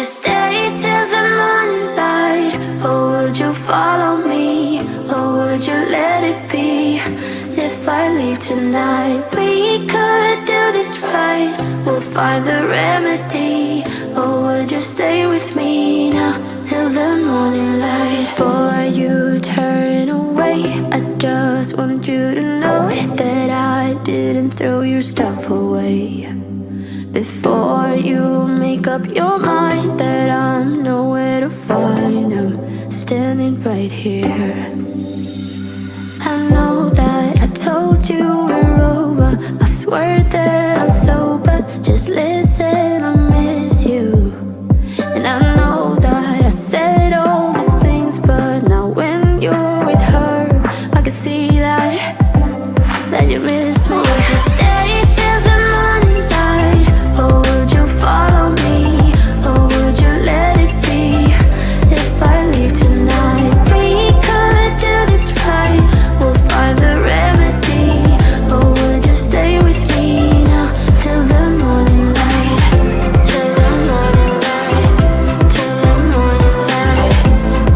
stay till the morning light? Or would you follow me? Or would you let it be? If I leave tonight, we could do this right. We'll find the remedy. Or would you stay with me now till the morning light? Before you turn away, I just want you to know that I didn't throw your stuff away. Before you make up your mind that I'm nowhere to find, I'm standing right here. I know that I told you we're over. I swear that I'm sober. Just listen, I miss you. And I know that I said all these things, but now when you're with her, I can see that you miss me. Would you stay till the morning light? Or would you follow me? Or would you let it be? If I leave tonight, we could do this right. We'll find the remedy. Or would you stay with me now till the morning light? Till the morning light. Till the morning light.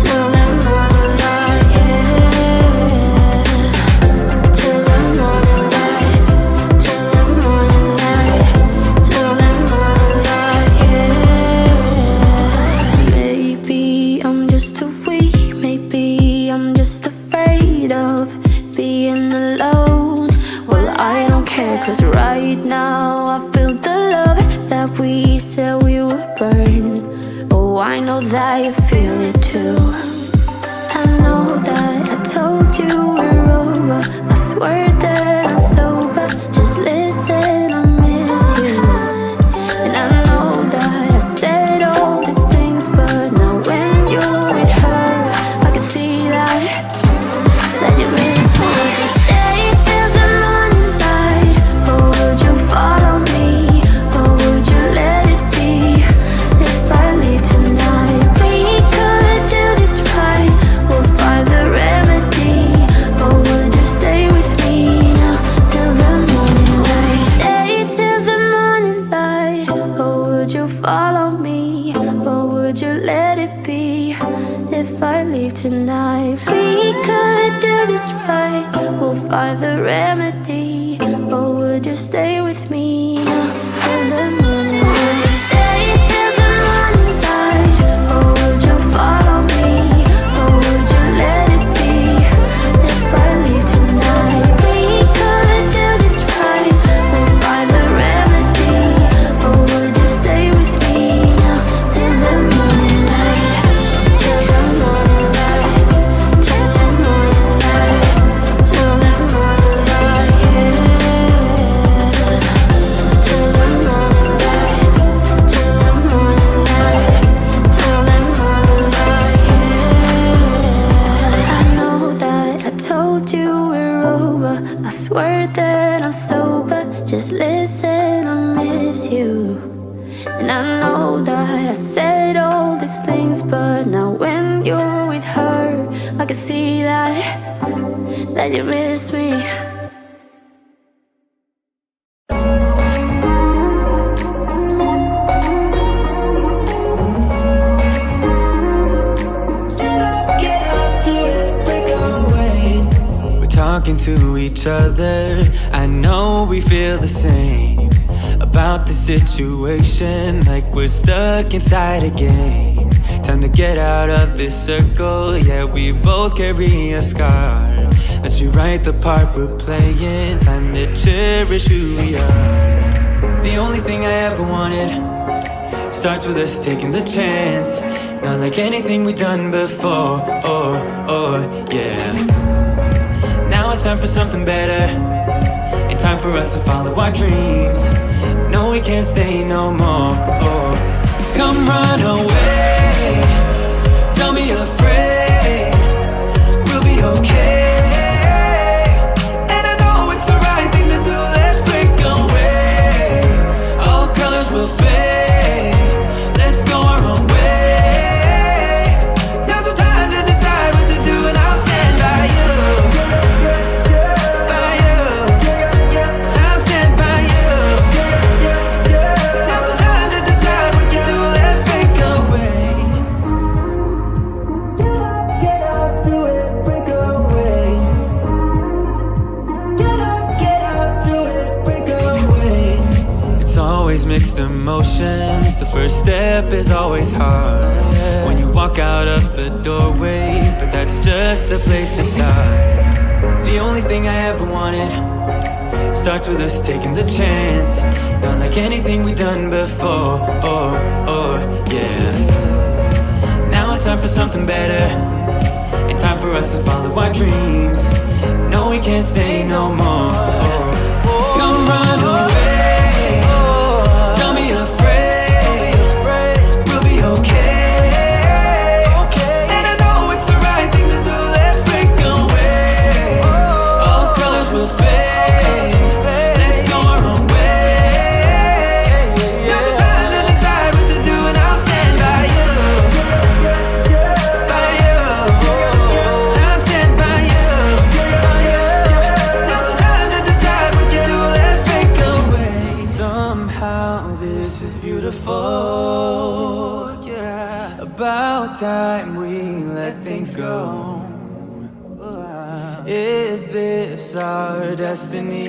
Till the morning light, yeah. Till the morning light. Till the morning light. Till the morning light, yeah. Maybe I'm just too weak. Maybe I'm just afraid of being alone. Well, I don't care, 'cause right now I feel the love that we said we would burn. Oh, I know that you feel it too. I know that I told you we're over. I swear that I'm sober. Just listen, I miss you. And I know that I said all these things, but now when you're with her, I can see that you miss me. Would you stay till the morning light? Or would you follow me? Or would you let it be? If I leave tonight, we could do this right. We'll find the remedy. Or would you stay with me now till the morning light? Stay till the morning light. Or would you follow me? Or would you let it be? If I leave tonight, we could do this right. We'll find the remedy. Or would you stay with me now till the morning light? Would you stay till the morning light? Or would you follow me? Or would you let it be? If I leave tonight, we could do this right. We'll find the remedy. Or would you stay with me now till the morning light? Till the morning light. Till the morning light. Till the morning light, yeah. Till the morning light. Till the morning light. Till the morning light, yeah. I know that I told you we're over. I swear that I'm sober. Just listen, I miss you. And I know that I said all these things, but now when you're with her, I can see that you miss me. We're talking to each other. I know we feel the same about the situation, like we're stuck inside a game. Time to get out of this circle. Yeah, we both carry a scar. Let's rewrite the part we're playing. Time to cherish who we are. The only thing I ever wanted starts with us taking the chance. Not like anything we've done before. Yeah. Now it's time for something better, and time for us to follow our dreams. No, we can't stay no more. Come run away. Don't be afraid. We'll be okay. And I know it's the right thing to do. Let's break away. All colors will fade. Let's go our own way. Now's the time to decide what to do, and I'll stand by you. By you. I'll stand by you. Now's the time to decide what to do. Let's break away. step is always hard when you walk out of the doorway, but that's just the place to start. The only thing I ever wanted starts with us taking the chance, not like anything we've done before. Yeah. Now it's time for something better, and time for us to follow our dreams. No, we can't stay no more. Come run away, don't be afraid, we'll be okay. And I know it's the right thing to do, let's break away. All colors will fade, let's go our own way. Now's the time to decide what to do, and I'll stand by you. By you, I'll stand by you. Now's the time to decide what to do, let's break away. Somehow this is beautiful, yeah. About time we let things go. Is this our destiny?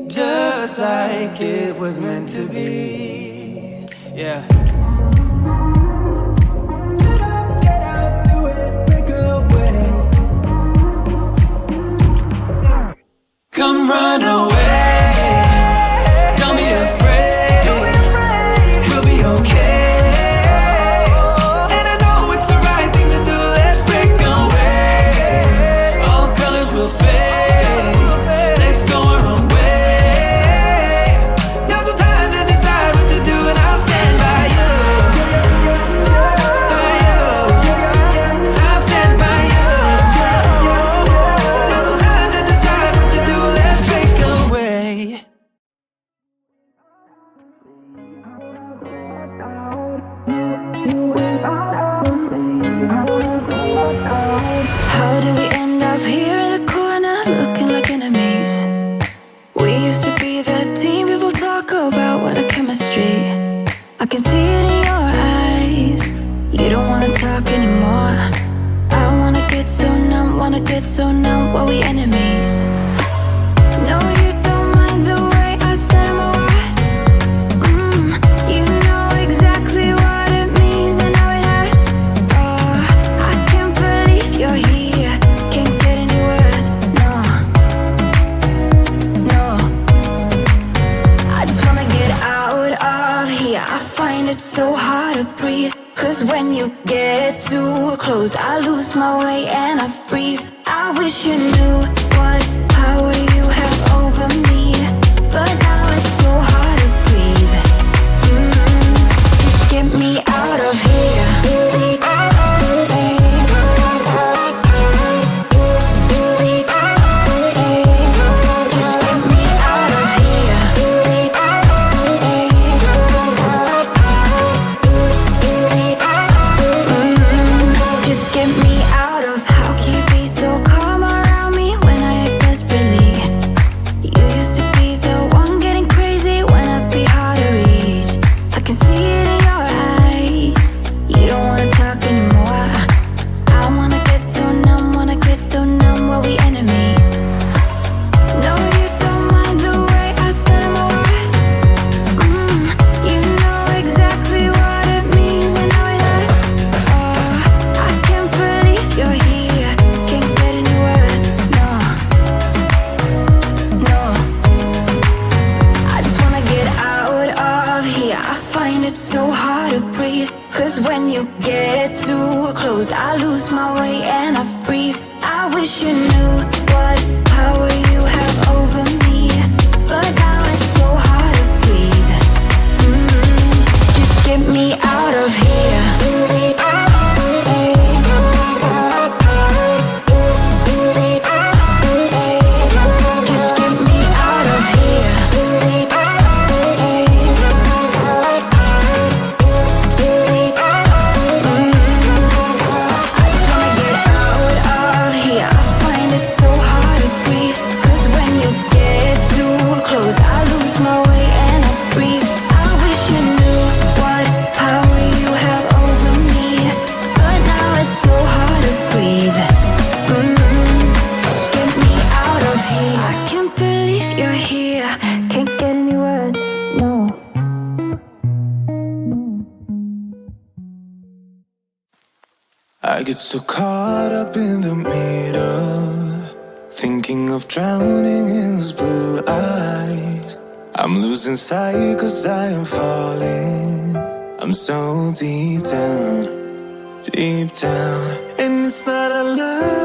Just like it was meant to be, yeah. Get out, do it, break away. Come run away, don't be afraid, we'll be okay. And I know it's the right thing to do, let's break away. All colors will fade, let's go our own way. Now's the time to decide what to do, and I'll stand by you. By you, I'll stand by you. Now's the time to decide what to do, let's break away. How did we end up here in the corner, looking like enemies? We used to be the team people talk about, what a chemistry. I can see it in your eyes, you don't wanna talk anymore. I wanna get so numb, while we enemies. No, you don't mind the way I stutter my words. You know exactly what it means and how it hurts. Oh, I can't believe you're here, can't get any worse. No, I just wanna get out of here. I find it so hard to breathe, 'cause when you get too close, I lose my way and I freeze. I wish you knew what power you have over me, but now it's so hard to breathe. Just get me out of here. Just get me out of here. Just get me out of. How can you be so calm around me when I act desperately? You used to be the one getting crazy when I'd be hard to reach. I can see it in your eyes, you don't wanna talk anymore. I wanna get so numb, while we enemies. No, you don't mind the way I stutter my words. You know exactly what it means and how it hurts. Oh, I can't believe you're here, can't get any worse. No, I just wanna get out of here. I find it so hard to breathe, 'cause when you get too close, I lose my way and I freeze. I wish you knew what power you have over me, but now it's so hard to breathe. Just get me out of here. Just get me out of here. I just wanna get out of here. I find it so hard to breathe, 'cause when you get too close, I lose my way and I freeze. I wish you knew what power you have I get so caught up in the middle, thinking of drowning in those blue eyes. I'm losing sight 'cause I am falling. I'm so deep down, and it's not a lie.